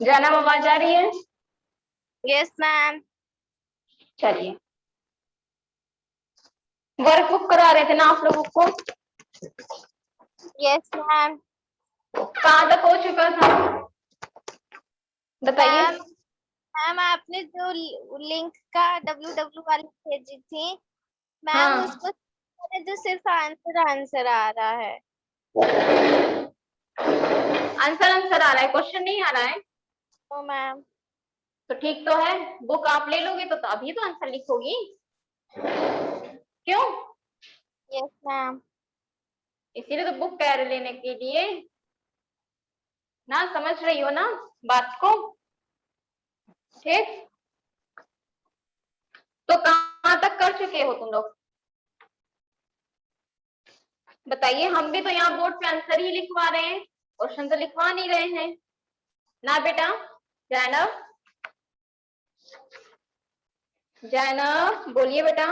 जानब आवाज आ रही है? Yes ma'am. चलिए, वर्क बुक करा रहे थे ना आप लोगों को? Yes ma'am. कहाँ तक हो चुका था बताइए। मैम आपने जो लिंक का www वाली भेजी थी मैम, हाँ, उसको जो सिर्फ आंसर आ रहा है। आंसर आ रहा है, क्वेश्चन नहीं आ रहा है? तो मैम तो ठीक तो है। बुक आप ले लोगे तो अभी तो आंसर लिखोगी। क्यों? Yes ma'am. इसीलिए तो बुक कह रहे लेने के लिए ना। समझ रही हो ना बात को? ठीक, तो कहाँ तक कर चुके हो तुम लोग बताइए। हम भी तो यहाँ बोर्ड पे आंसर ही लिखवा रहे हैं, क्वेश्चन तो लिखवा नहीं रहे हैं ना बेटा। जैनब, जैनब बोलिए बेटा।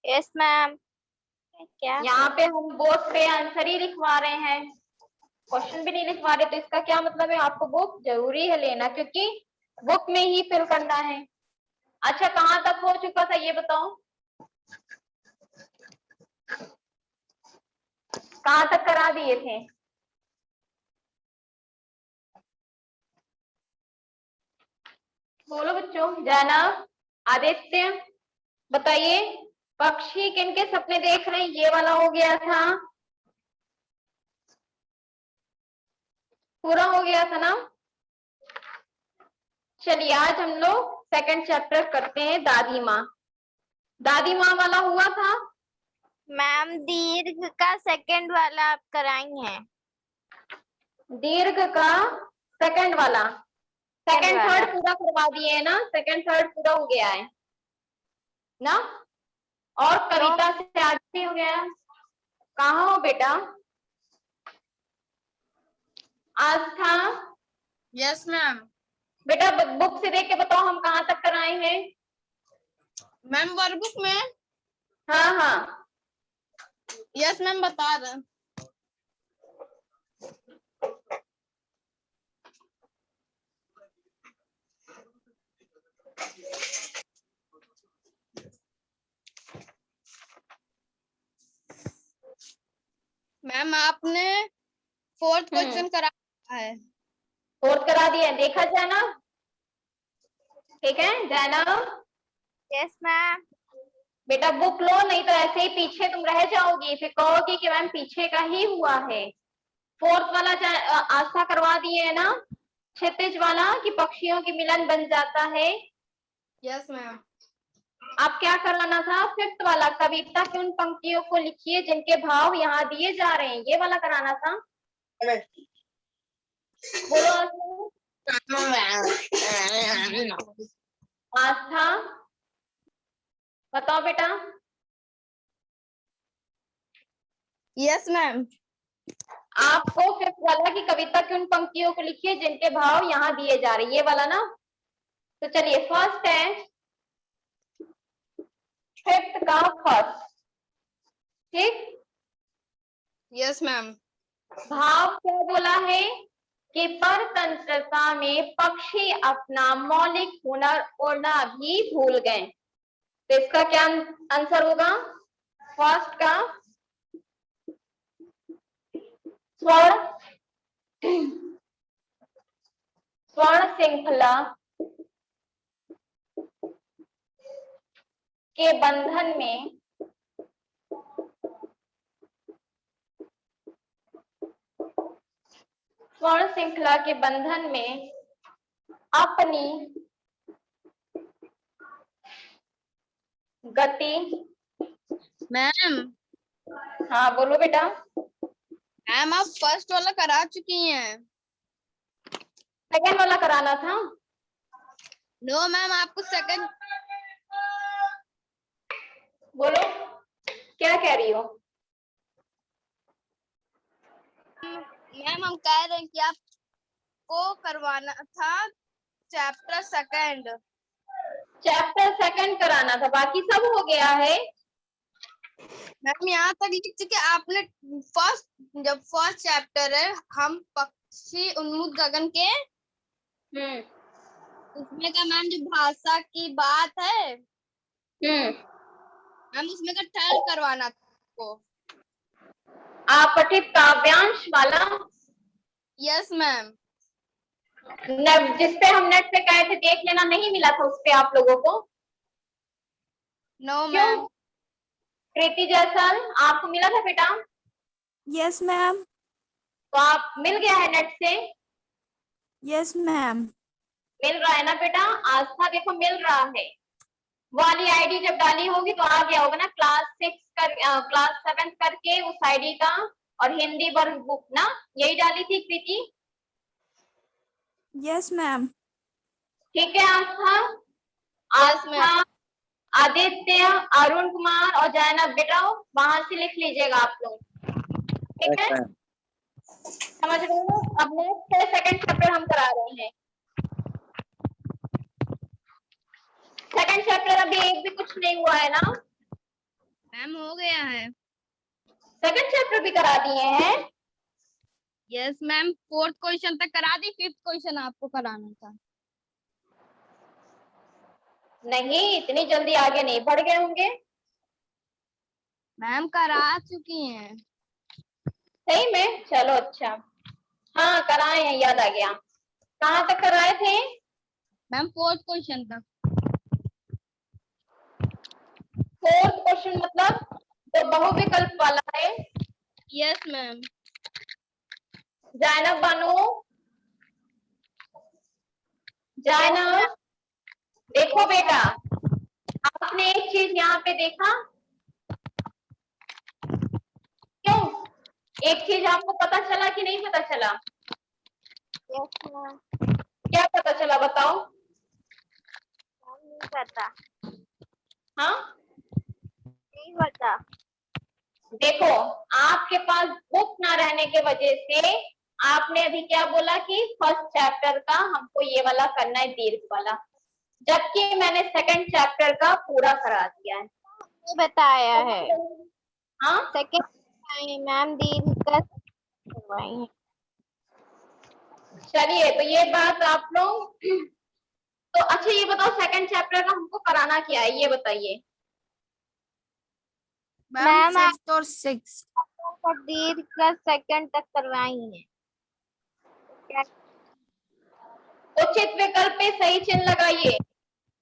Yes ma'am. क्या? यहाँ पे हम बोर्ड पे आंसर ही लिखवा रहे हैं, क्वेश्चन भी नहीं लिखवा रहे। तो इसका क्या मतलब है? आपको बुक जरूरी है लेना, क्योंकि बुक में ही फिल करना है। अच्छा, कहाँ तक हो चुका था ये बताओ, कहाँ तक करा दिए थे? बोलो बच्चों। जैनब, आदित्य बताइए। पक्षी किनके सपने देख रहे हैं? ये वाला हो गया था, पूरा हो गया था ना। चलिए, आज हम लोग सेकंड चैप्टर करते हैं, दादी माँ। दादी माँ वाला हुआ था मैम दीर्घ का सेकंड वाला आप कराई हैं। दीर्घ का सेकंड वाला, सेकंड वाला थर्ड पूरा करवा दिए है ना। सेकंड थर्ड पूरा हो गया है ना। और कविता से आगे भी हो गया। कहाँ हो बेटा? आस्था। Yes ma'am. बेटा बुक से देख के बताओ हम कहाँ तक कराए हैं। मैम वर्कबुक में? हाँ हाँ, यस मैम, बता रहे हैं। मैम आपने फोर्थ क्वेश्चन करा है। फोर्थ करा दिया, देखा जाना। ठीक है जैनब। Yes ma'am. बेटा बुक लो, नहीं तो ऐसे ही पीछे तुम रह जाओगी, फिर कहोगी कि मैम पीछे का ही हुआ है। फोर्थ वाला आस्था करवा दिए है ना, क्षितिज वाला कि पक्षियों की मिलन बन जाता है। Yes ma'am. आप क्या कराना था? फिफ्थ वाला, कविता की उन पंक्तियों को लिखिए जिनके भाव यहाँ दिए जा रहे हैं, ये वाला कराना था। बोलो आस्था, बताओ बेटा। Yes ma'am. आपको फिफ्थ वाला की कविता की उन पंक्तियों को लिखिए जिनके भाव यहाँ दिए जा रहे हैं, ये वाला ना। तो चलिए, फर्स्ट है फिफ्थ का फर्स्ट। ठीक, यस मैम। भाव क्या बोला है कि परतंत्रता में पक्षी अपना मौलिक हुनर ओढ़ना भी भूल गए। तो इसका क्या आंसर होगा? फर्स्ट का स्वर्ण, स्वर्ण श्रृंखला के बंधन में स्वर्ण श्रृंखला के बंधन में अपनी गति। मैम, हाँ बोलो बेटा। मैम आप फर्स्ट वाला करा चुकी हैं। सेकंड वाला कराना था। नो मैम, आपको सेकंड। बोलो क्या कह रही हो? मैम हम कह रहे हैं कि आपको करवाना था चैप्टर सेकंड। चैप्टर सेकंड कराना था, बाकी सब हो गया है। मैम यहाँ तक लिख चुके आपने। जब फर्स्ट चैप्टर है हम पक्षी उन्मुख गगन के, उसमें का मैम जो भाषा की बात है मैम, उसमें का ठहर करवाना था आपको। अपठित काव्यांश वाला, यस मैम। जिसपे हम नेट पे गए थे देख लेना, नहीं मिला था उसपे आप लोगों को? नो क्यों? मैम। प्रीति जैसल, आपको मिला था बेटा? Yes ma'am. तो आप मिल गया है नेट से? Yes ma'am. मिल रहा है ना बेटा? आस्था देखो मिल रहा है। वाली आईडी जब डाली होगी तो आ गया होगा ना, क्लास 7 करके उस आईडी का, और हिंदी वर्ग बुक ना, यही डाली थी कृति? Yes ma'am. ठीक है आस्था? Yes, ma'am. आस्था, आदित्य, अरुण कुमार और जैनब, बेटा वहां से लिख लीजिएगा आप लोग, ठीक है? समझ रहे हो? अब नेक्स्ट सेकंड चैप्टर हम करा रहे हैं। सेकंड चैप्टर अभी एक भी कुछ नहीं हुआ है ना? मैम हो गया है। सेकंड चैप्टर भी करा दिए हैं? यस मैम, 4th क्वेश्चन तक करा दी, 5th क्वेश्चन आपको कराना था। नहीं, इतनी जल्दी आगे नहीं बढ़ गए होंगे। मैम करा चुकी हैं। सही में? चलो अच्छा, हाँ कराए हैं, याद आ गया। कहाँ तक कराए थे? मैम 4th क्वेश्चन तक। 4th क्वेश्चन मतलब तो बहुविकल्प वाला है। Yes ma'am. जैनब बानो, जैनब देखो बेटा, आपने एक चीज यहाँ पे देखा, क्यों? एक चीज आपको पता चला कि नहीं पता चला? Yes ma'am. क्या पता चला बताओ? नहीं पता। हाँ नहीं पता। देखो, आपके पास बुक ना रहने के वजह से आपने अभी क्या बोला कि फर्स्ट चैप्टर का हमको ये वाला करना है, दीर्घ वाला, जबकि मैंने सेकंड चैप्टर का पूरा करा दिया है। ये बताया है। हाँ सेकंड मैम दीर्घ का करवाई है। चलिए, तो ये बात आप लोग, तो अच्छा ये बताओ सेकंड चैप्टर का हमको कराना क्या है, ये बताइए। मैम मैम 5th और 6th। दीर्घ का सेकंड तक करवाई है। उचित विकल्प पे सही चिन्ह लगाइए।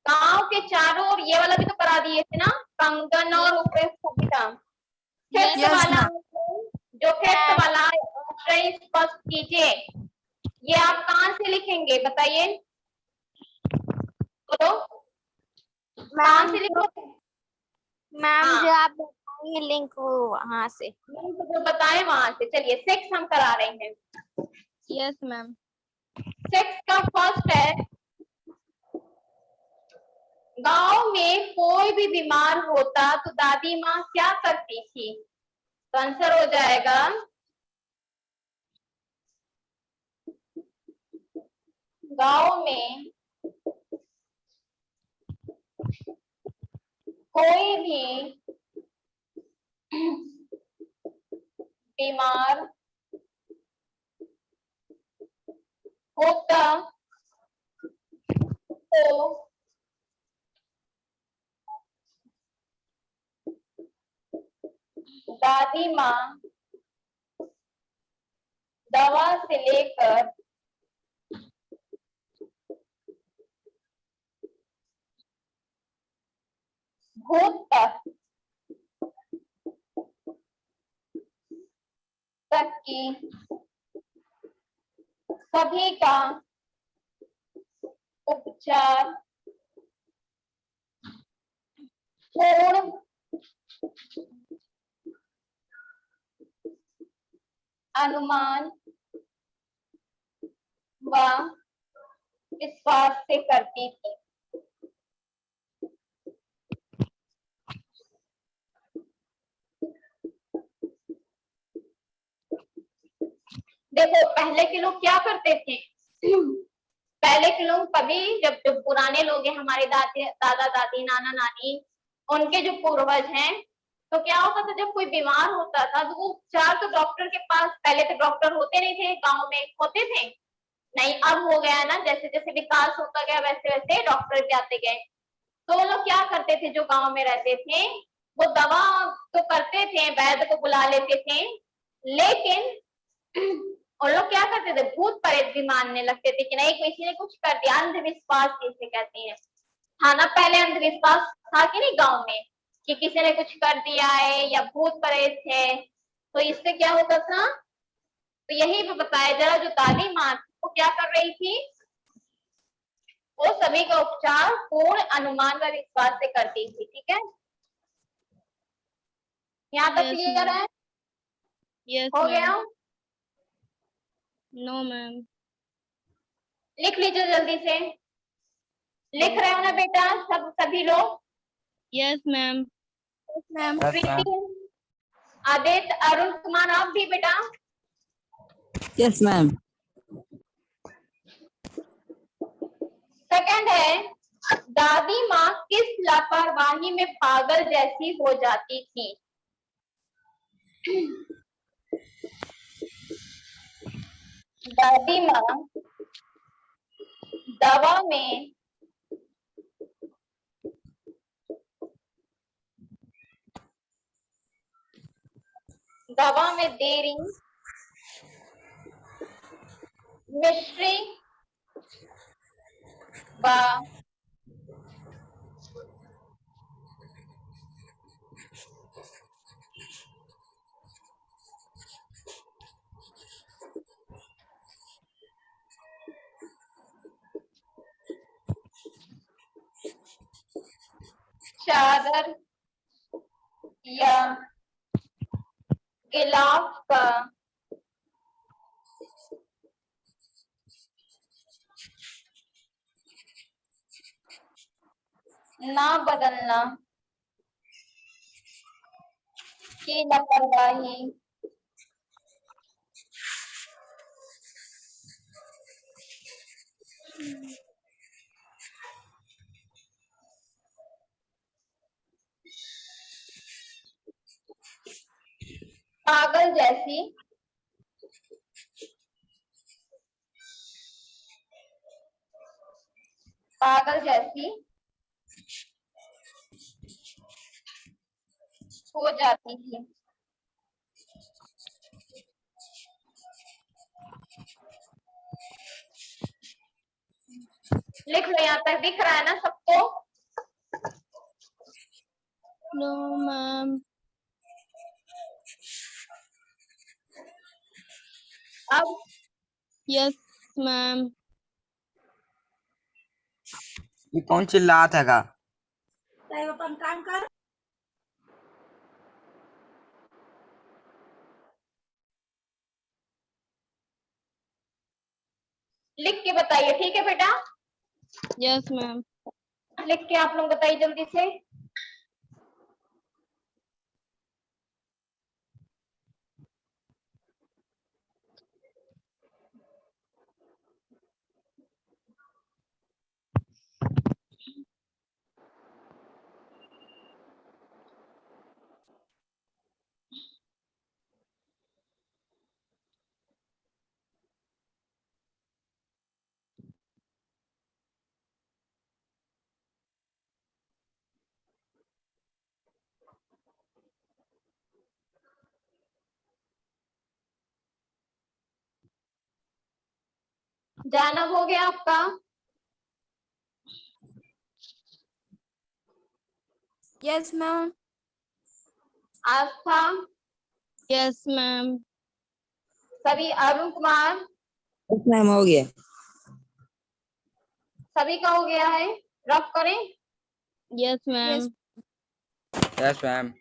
गांव के चारों ओर, ये वाला भी तो करा दिए थे ना, कंगन और उपयुक्त कविता। फिफ्थ Yes, वाला, ma'am. जो फिफ्थ वाला अक्षय स्पष्ट कीजिए, ये आप कहाँ से लिखेंगे बताइए? बोलो, कहाँ से लिखोगे? मैम हाँ। जो आप बताएंगे लिंक वो वहाँ से। लिंक जो बताए वहां से। चलिए 6 हम करा रहे हैं। Yes ma'am. 6 का फर्स्ट है, गांव में कोई भी बीमार होता तो दादी माँ क्या करती थी? तो आंसर हो जाएगा गांव में कोई भी बीमार होता तो दादी माँ दवा से लेकर भूत तक की सभी का उपचार पूर्ण अनुमान व विश्वास से करती थी। देखो पहले के लोग क्या करते थे, पहले के लोग कभी जब जो पुराने लोग हैं, हमारे दादा दादी नाना नानी, उनके जो पूर्वज हैं, तो क्या होता था जब कोई बीमार होता था तो वो उपचार तो डॉक्टर के पास, पहले तो डॉक्टर होते नहीं थे, गांव में होते थे नहीं, अब हो गया ना, जैसे जैसे विकास होता गया वैसे वैसे डॉक्टर भी आते गए। तो वो लोग क्या करते थे जो गांव में रहते थे, वो दवा तो करते थे, वैद्य को बुला लेते थे, लेकिन और लोग क्या करते थे, भूत प्रेत भी मानने लगते थे कि नहीं किसी ने कुछ कर दिया, अंधविश्वास जिसे कहते हैं। हाँ ना, पहले अंधविश्वास था कि नहीं गांव में कि किसी ने कुछ कर दिया है या भूत प्रेत है, तो इससे क्या होता था, तो यही भी बताया जरा, जो दादी माँ वो क्या कर रही थी, वो सभी का उपचार पूर्ण अनुमान व विश्वास से करती थी। ठीक है, यहाँ तक Yes, क्लियर ma'am. है? Yes, हो ma'am. गया? No, ma'am. लिख लीजिए जल्दी से, लिख रहे हो ना बेटा सब सभी लोग? Yes, ma'am. Yes, ma'am. Yes, ma'am. प्रीति, आदित्य, अरुण कुमार, आप भी बेटा? Yes, ma'am. सेकंड है, दादी माँ किस लापरवाही में पागल जैसी हो जाती थी? दादी माँ दवा में देरी, मिश्री व चादर या गिलाफ का ना बदलना की लापरवाही पागल जैसी हो जाती थी। लिख लो, यहाँ तक दिख रहा है ना सबको? No, ma'am. अब Yes, ma'am. ये कौन चिल्ला था का? लिख के बताइए, ठीक है बेटा? Yes, ma'am. लिख के आप लोग बताइए जल्दी से। जानब हो गया आपका? Yes, ma'am. आस्था, Yes, ma'am. सभी, अरुण कुमार, Yes, ma'am, हो गया। सभी का हो गया है? रफ करें? Yes, ma'am. Yes, ma'am.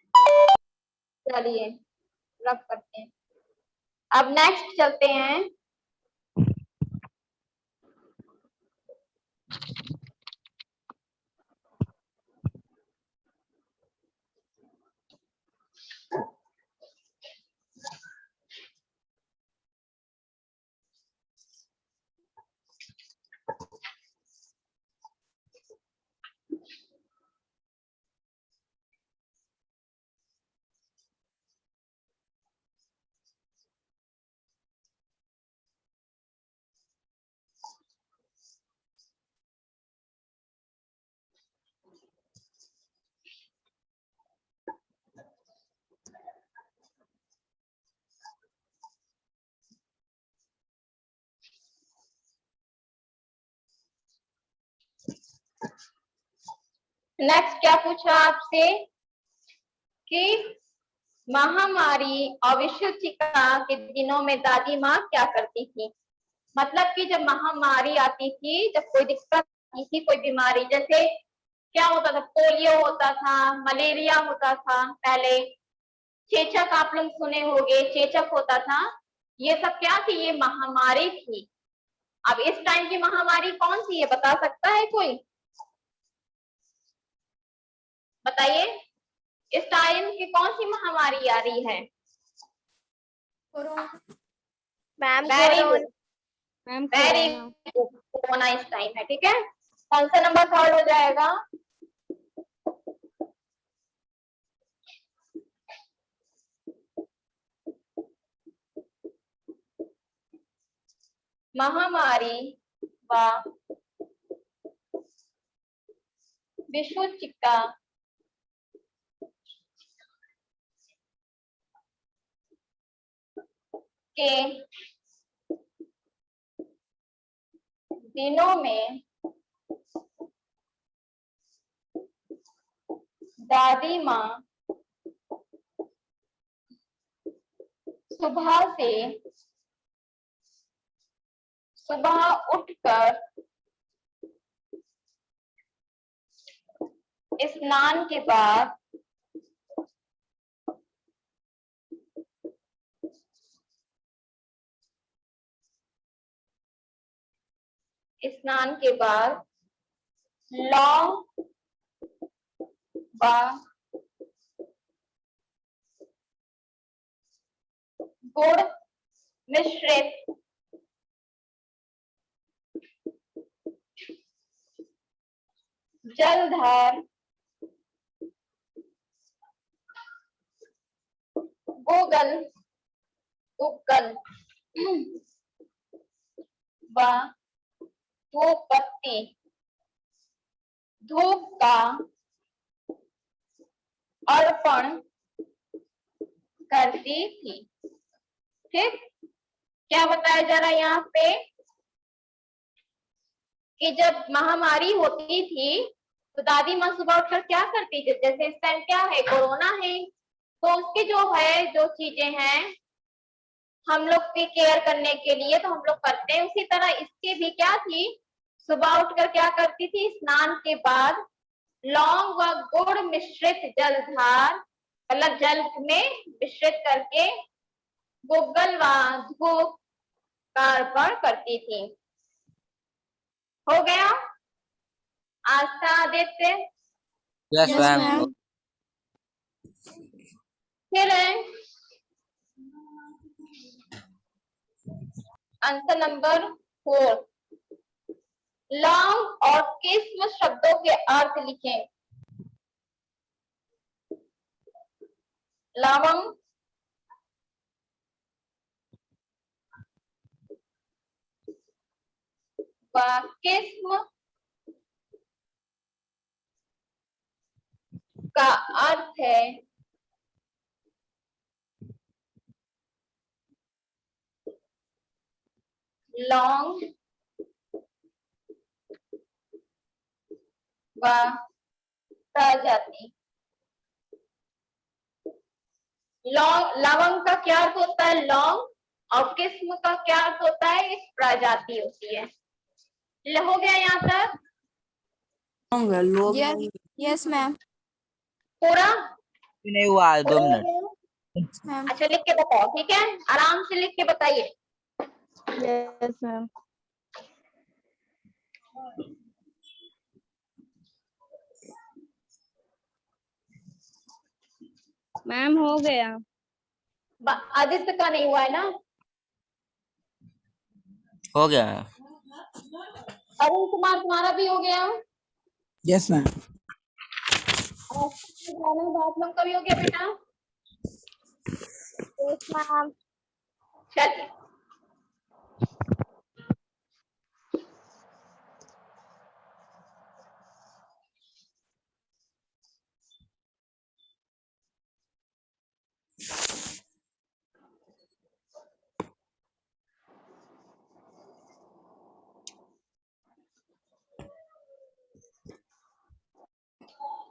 चलिए रफ करते हैं। अब नेक्स्ट चलते हैं। नेक्स्ट क्या पूछा आपसे कि महामारी और विश्व चिकित्सा के दिनों में दादी माँ क्या करती थी। मतलब कि जब महामारी आती थी, जब कोई दिक्कत आती थी, कोई बीमारी, जैसे क्या होता था, पोलियो होता था, मलेरिया होता था, पहले चेचक आप लोग सुने होंगे, चेचक होता था, ये सब क्या थी, ये महामारी थी। अब इस टाइम की महामारी कौन सी है, बता सकता है कोई, बताइए इस टाइम की कौन सी महामारी आ रही है। Ma'am very corona. Good, ma'am very corona. Good, corona इस टाइम है, ठीक है। कौन सा नंबर थर्ड हो जाएगा। महामारी व विश्व चिकित्सा के दिनों में दादी माँ सुबह उठकर स्नान के बाद लौंग व गुड़ मिश्रित जलधार गूगल व धूप का अर्पण करती थी। ठीक, क्या बताया जा रहा है यहाँ पे कि जब महामारी होती थी तो दादी माँ सुबह उठकर क्या करती थी, जैसे इस टाइम क्या है, कोरोना है, तो उसकी जो है, जो चीजें हैं हम लोग की केयर करने के लिए तो हम लोग करते हैं, उसी तरह इसकी भी क्या थी, सुबह उठकर क्या करती थी, स्नान के बाद लौंग व गुड़ मिश्रित जलधार, मतलब जल में मिश्रित करके गूगल व धूप का अर्पण करती थी। हो गया आस्था Aditya. Yes, Yes, ma'am. ma'am. फिर आंसर नंबर 4, लौंग और किस्म शब्दों के अर्थ लिखें। लवंग, व किस्म का अर्थ है लौंग व प्रजाति। लवंग का क्या अर्थ होता है, लौंग, और किस्म का क्या अर्थ होता है, एक प्रजाति होती है। हो गया यहाँ तक Yes, yes, ma'am. पूरा नहीं हुआ, 2 मिनट। Yes, ma'am. अच्छा लिख के बताओ, ठीक है, आराम से लिख के बताइए। Yes ma'am. मैम हो गया। आदित्य का नहीं हुआ है ना, हो गया। अरुण कुमार तुम्हारा भी हो गया, Yes, ma'am. आप लोग का भी हो गया बेटा। Yes ma'am. चलिए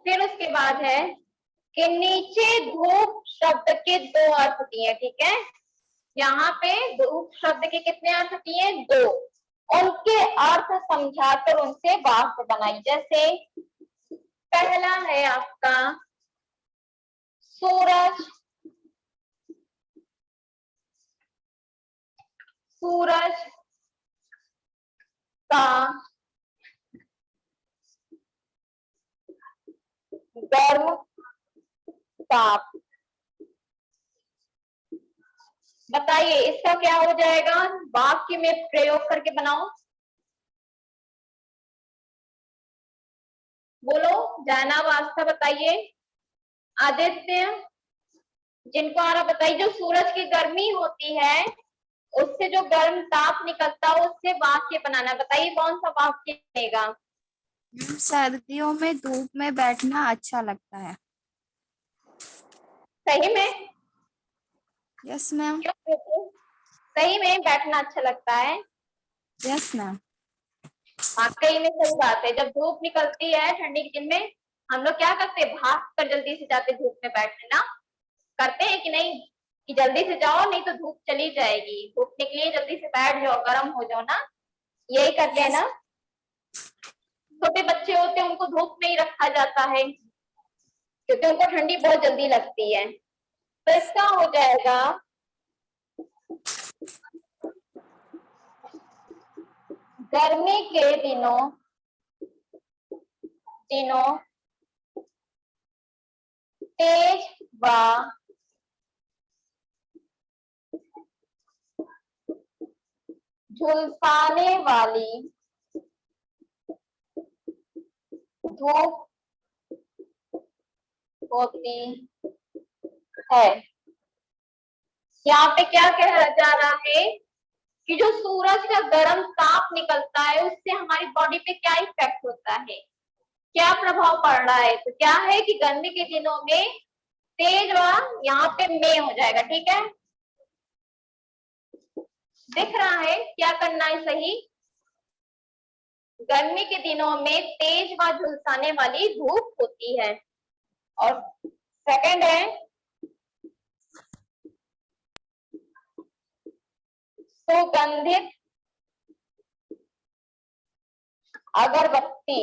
फिर उसके बाद है कि नीचे धूप शब्द के दो अर्थ दिए, ठीक है। यहाँ पे धूप शब्द के कितने अर्थ दिए? दो। उनके अर्थ समझाकर उनसे वाक्य बनाई। जैसे पहला है आपका सूरज, सूरज का गर्म ताप। बताइए इसका क्या हो जाएगा? वाक्य में प्रयोग करके बनाओ। बोलो, जाना वास्ता बताइए। आदित्य, जिनको आ रहा बताइए। जो सूरज की गर्मी होती है उससे जो गर्म ताप निकलता है उससे वाक्य बनाना। बताइए कौन सा वाक्य बनेगा? सर्दियों में धूप में बैठना अच्छा लगता है। सही में? Yes ma'am. सही में बैठना अच्छा लगता है? Yes ma'am. वाकई में सही बात है। जब धूप निकलती है ठंडी के दिन में, हम लोग क्या करते हैं? भाग कर जल्दी से जाते धूप में बैठने ना। करते हैं कि नहीं? कि जल्दी से जाओ नहीं तो धूप चली जाएगी, धूप निकली जल्दी से बैठ जाओ, गर्म हो जाओ ना। यही करते हैं ना। छोटे बच्चे होते हैं उनको धूप में ही रखा जाता है क्योंकि उनको ठंडी बहुत जल्दी लगती है। तो इसका हो जाएगा गर्मी के दिनों तेज व झुलसाने वाली धूप होती है। यहाँ पे क्या कहा जा रहा है कि जो सूरज का गर्म ताप निकलता है उससे हमारी बॉडी पे क्या इफेक्ट होता है, क्या प्रभाव पड़ रहा है। तो क्या है कि गर्मी के दिनों में तेज व यहाँ पे में हो जाएगा, ठीक है। दिख रहा है क्या करना है? सही। गर्मी के दिनों में तेज व झुलसाने वाली धूप होती है। और सेकंड है सुगंधित अगरबत्ती।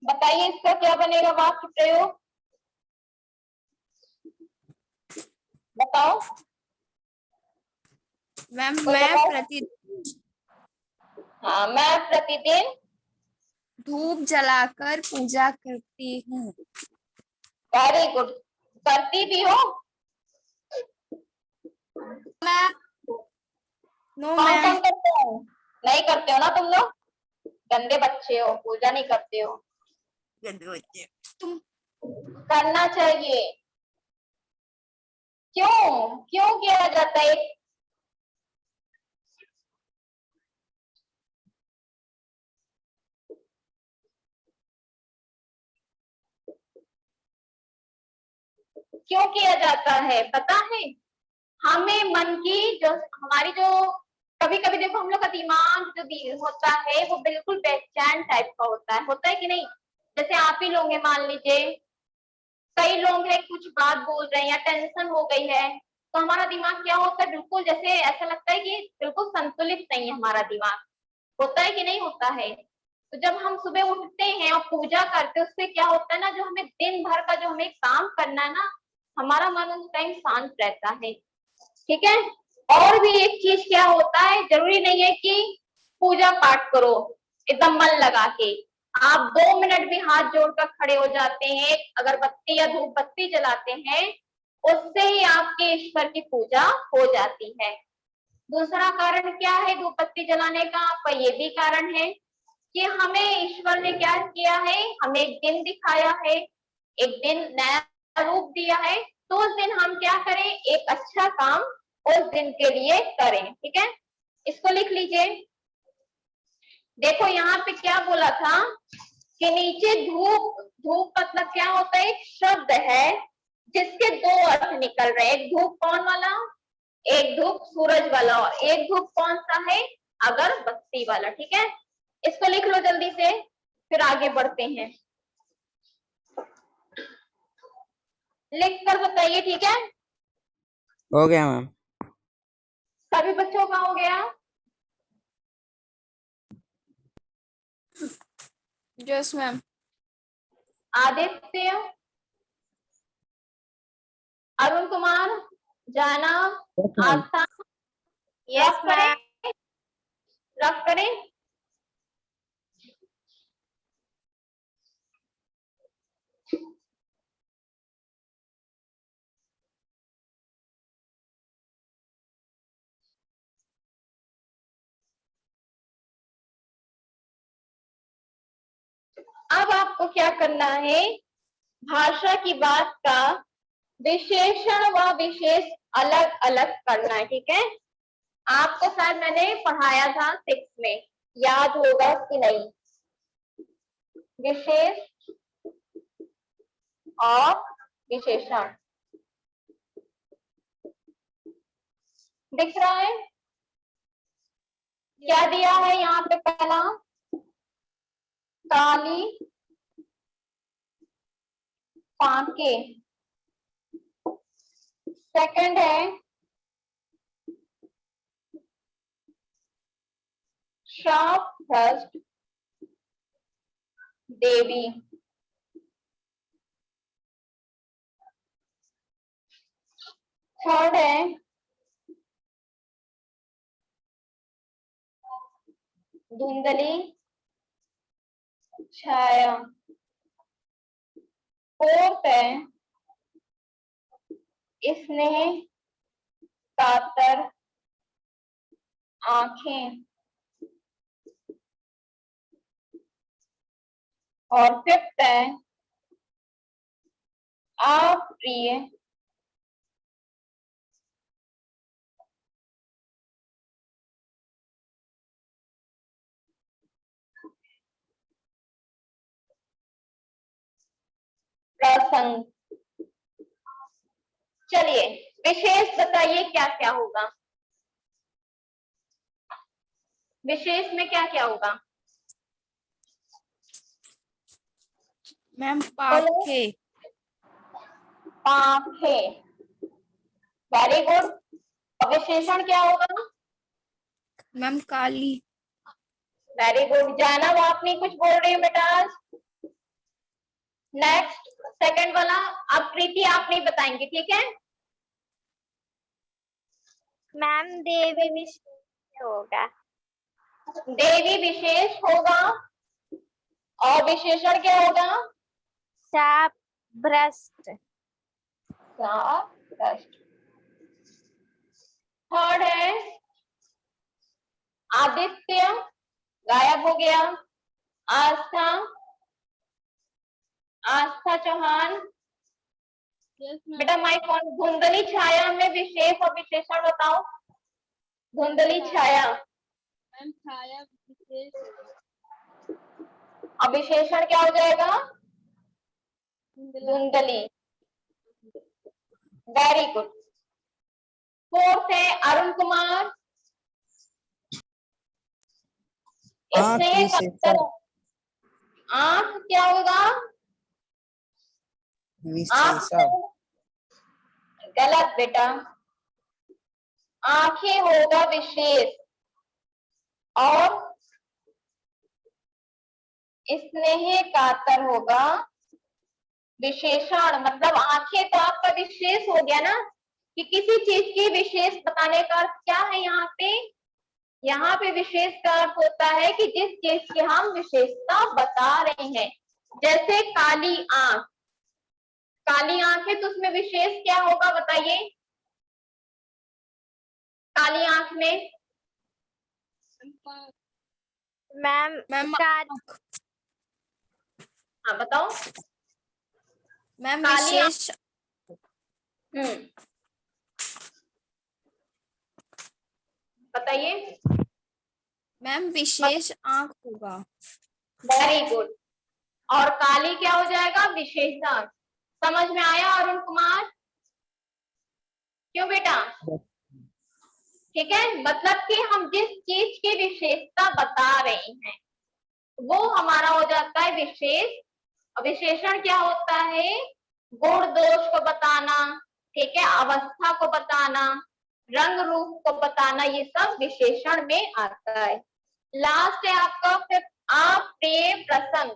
बताइए इसका क्या बनेगा वाक्य प्रयोग? बताओ। मैम कोई मैं बताओ? प्रतिदिन हाँ, मैं प्रतिदिन धूप जलाकर पूजा करती हूँ। Very good. करती भी हो? मैम नो कौन मैम। कौन करते हो? नहीं करते हो ना तुम लोग? गंदे बच्चे हो, पूजा नहीं करते हो। तुम करना चाहिए। क्यों क्यों किया जाता है? क्यों किया जाता है पता है? हमें मन की जो हमारी जो कभी कभी देखो हम लोग का दिमाग जो होता है वो बिल्कुल बेचैन टाइप का होता है कि नहीं? जैसे आप ही लोग हैं, मान लीजिए कई लोग हैं कुछ बात बोल रहे हैं या टेंशन हो गई है तो हमारा दिमाग क्या होता है? बिल्कुल जैसे ऐसा लगता है कि बिल्कुल संतुलित नहीं है हमारा दिमाग। होता है कि नहीं होता है? तो जब हम सुबह उठते हैं और पूजा करते हैं उससे क्या होता है ना, जो हमें दिन भर का जो हमें काम करना है ना, हमारा मन उस टाइम शांत रहता है, ठीक है। और भी एक चीज क्या होता है, जरूरी नहीं है कि पूजा पाठ करो एकदम मन लगा के। आप 2 मिनट भी हाथ जोड़कर खड़े हो जाते हैं, अगरबत्ती या धूप बत्ती जलाते हैं, उससे ही आपके ईश्वर की पूजा हो जाती है। दूसरा कारण क्या है धूप बत्ती जलाने का? आपका ये भी कारण है कि हमें ईश्वर ने क्या किया है, हमें एक दिन दिखाया है, एक दिन नया रूप दिया है, तो उस दिन हम क्या करें? एक अच्छा काम उस दिन के लिए करें, ठीक है। इसको लिख लीजिए। देखो यहाँ पे क्या बोला था कि नीचे धूप, धूप मतलब क्या होता है? एक शब्द है जिसके दो अर्थ निकल रहे हैं। एक धूप कौन वाला? एक धूप सूरज वाला, और एक धूप कौन सा है? अगरबत्ती वाला। ठीक है, इसको लिख लो जल्दी से, फिर आगे बढ़ते हैं। लिख कर बताइए। ठीक है, हो गया मैम। सभी बच्चों का हो गया? Yes ma'am. Aditya, Arun Kumar, Jana, Astha, yes rough ma'am. करें, रफ करें। अब आपको क्या करना है, भाषा की बात का विशेषण व विशेष अलग अलग करना है। ठीक है, आपको शायद मैंने पढ़ाया था 6 में, याद होगा कि नहीं? विशेष और विशेषण दिख रहा है? क्या दिया है यहाँ पे? पहला काली फांके, सेकंड है श्राप भ्रष्ट देवी, थर्ड है धुंधली छाया, फोर्थ है स्नेह कातर आंखें, और फिफ्थ है अप्रिय प्रसंग। चलिए विशेष बताइए क्या क्या होगा? विशेष में क्या क्या होगा? मैम पाखे। आंखे, वेरी गुड। और विशेषण क्या होगा? मैम काली। Very good. जाना, वो आप नहीं कुछ बोल रही हो बेटा? नेक्स्ट, सेकंड वाला अब प्रीति आप नहीं बताएंगे, ठीक है? मैम देवी विशेष होगा। देवी विशेष होगा, और विशेषण क्या होगा? शाप भ्रष्ट। थर्ड है आदित्य, गायब हो गया। आस्था, आस्था चौहान, बेटा माइक ऑन। धुंधली छाया में विशेष और विशेषण बताओ। धुंधली छाया, छाया विशेष, और विशेषण क्या हो जाएगा? धुंधली। Very good. फोर्थ है अरुण कुमार, इसने आंख क्या होगा? आंख गलत बेटा, आंखें होगा विशेष, और स्नेह कातर होगा विशेषण। मतलब आंखें तो आपका विशेष हो गया ना, कि किसी चीज की विशेष बताने का अर्थ क्या है यहाँ पे? यहाँ पे विशेष का अर्थ होता है कि जिस चीज की हम विशेषता बता रहे हैं। जैसे काली आंख, काली आंख है तो उसमें विशेष क्या होगा बताइए? काली आंख में मैम मैम हाँ बताओ। मैम काली आंख, विशेष। बताइए। मैम विशेष आंख होगा। Very good. और काली क्या हो जाएगा? विशेषण। समझ में आया अरुण कुमार? क्यों बेटा? ठीक है, मतलब कि हम जिस चीज की विशेषता बता रहे हैं वो हमारा हो जाता है विशेष। विशेषण क्या होता है? गुण दोष को बताना, ठीक है, अवस्था को बताना, रंग रूप को बताना, ये सब विशेषण में आता है। लास्ट है आपका फिर अप्रिय प्रसंग।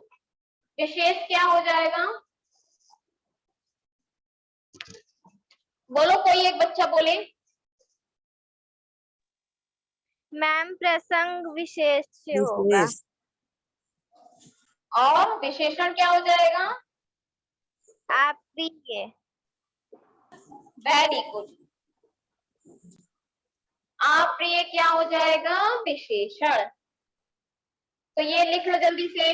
विशेष क्या हो जाएगा? बोलो, कोई एक बच्चा बोले। मैम प्रसंग विशेष होगा। विशेष। और विशेषण क्या हो जाएगा? अप्रिय। Very good. अप्रिय क्या हो जाएगा? विशेषण। तो ये लिख लो जल्दी से,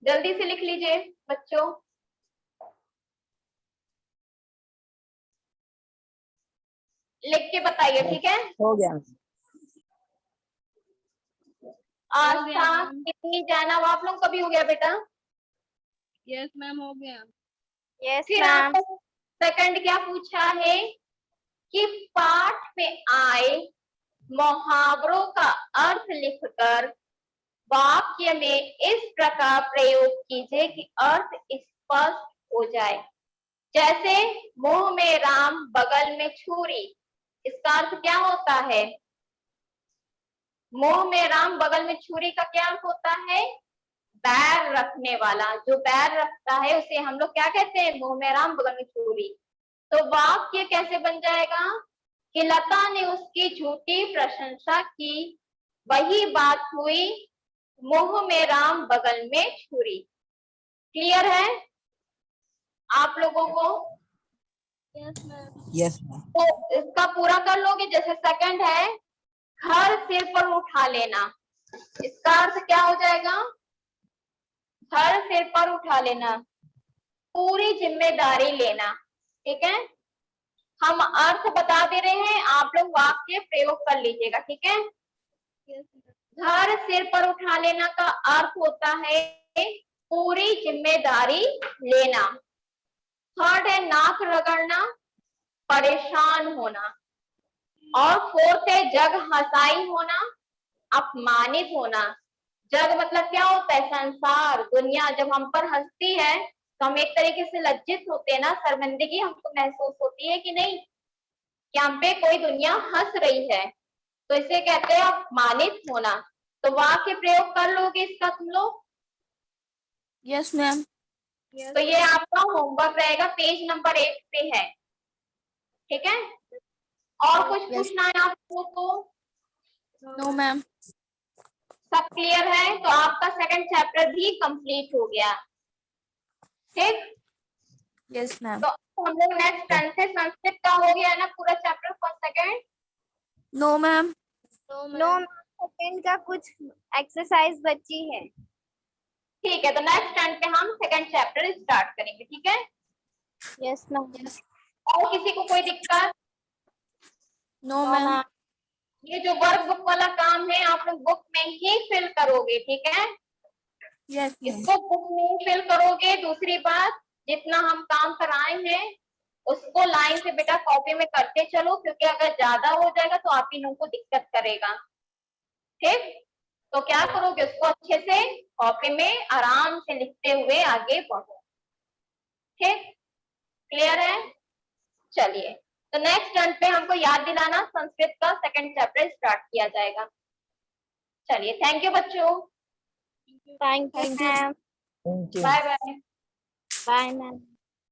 जल्दी से लिख लीजिए बच्चों। लिख के बताइए, ठीक है। हो गया। आस्था, कितनी, जैनब, आप लोग कभी हो गया बेटा? यस मैम, हो गया। यस फिर मैम। आपको सेकंड क्या पूछा है कि पाठ में आए मुहावरों का अर्थ लिखकर वाक्य में इस प्रकार प्रयोग कीजिए कि अर्थ स्पष्ट हो जाए। जैसे मुंह में राम बगल में छुरी, इसका अर्थ क्या होता है? मुंह में राम बगल में छुरी का क्या अर्थ होता है? बैर रखने वाला। जो बैर रखता है उसे हम लोग क्या कहते हैं? मुंह में राम बगल में छुरी। तो वाक्य कैसे बन जाएगा कि लता ने उसकी झूठी प्रशंसा की, वही बात हुई, मुंह में राम बगल में छुरी। क्लियर है आप लोगों को? Yes ma'am. Yes ma'am. तो इसका पूरा कर लोगे। जैसे सेकंड है घर सिर पर उठा लेना, इसका अर्थ क्या हो जाएगा? घर सिर पर उठा लेना, पूरी जिम्मेदारी लेना। ठीक है, हम अर्थ बता दे रहे हैं, आप लोग वाक्य प्रयोग कर लीजिएगा। ठीक है, घर सिर पर उठा लेना का अर्थ होता है पूरी जिम्मेदारी लेना। थर्ड है नाक रगड़ना, परेशान होना। और फोर्थ है जग हंसाई होना, अपमानित होना। जग मतलब क्या होता है? संसार, दुनिया। जब हम पर हंसती है तो हम एक तरीके से लज्जित होते हैं ना, शर्मिंदगी हमको महसूस होती है कि नहीं, कि हम पे कोई दुनिया हंस रही है, तो इसे कहते हैं अपमानित होना। तो वाक्य प्रयोग कर लोगे इसका तुम लोग? Yes ma'am. तो ये आपका होमवर्क रहेगा, पेज नंबर 8 पे है। ठीक है, और कुछ Yes. पूछना है आप लोगों को? No ma'am. सब क्लियर है? तो आपका सेकंड चैप्टर भी कंप्लीट हो गया। ठीक, यस मैम। तो हम लोग नेक्स्ट टर्न से संस्कृत का हो गया ना पूरा chapter first second? No ma'am. No second का कुछ एक्सरसाइज बची है। ठीक है, तो नेक्स्ट टर्न पे हम सेकंड चैप्टर स्टार्ट करेंगे। ठीक है, यस मैम। और किसी को कोई दिक्कत? No ma'am. ये जो वर्क बुक वाला काम है आप लोग बुक में ही फिल करोगे। ठीक है, यस मैम। इसको बुक में फिल करोगे। दूसरी बात, जितना हम काम कराए हैं उसको लाइन से बेटा कॉपी में करते चलो, क्योंकि अगर ज्यादा हो जाएगा तो आप ही लोगों को दिक्कत करेगा। ठीक, तो क्या करोगे, उसको अच्छे से कॉपी में आराम से लिखते हुए आगे बढ़ो। ठीक, क्लियर है? चलिए, तो नेक्स्ट टर्न पे हमको याद दिलाना, संस्कृत का सेकंड चैप्टर स्टार्ट किया जाएगा। चलिए, थैंक यू बच्चों, thank you ma'am. Thank you. Bye bye. Bye ma'am.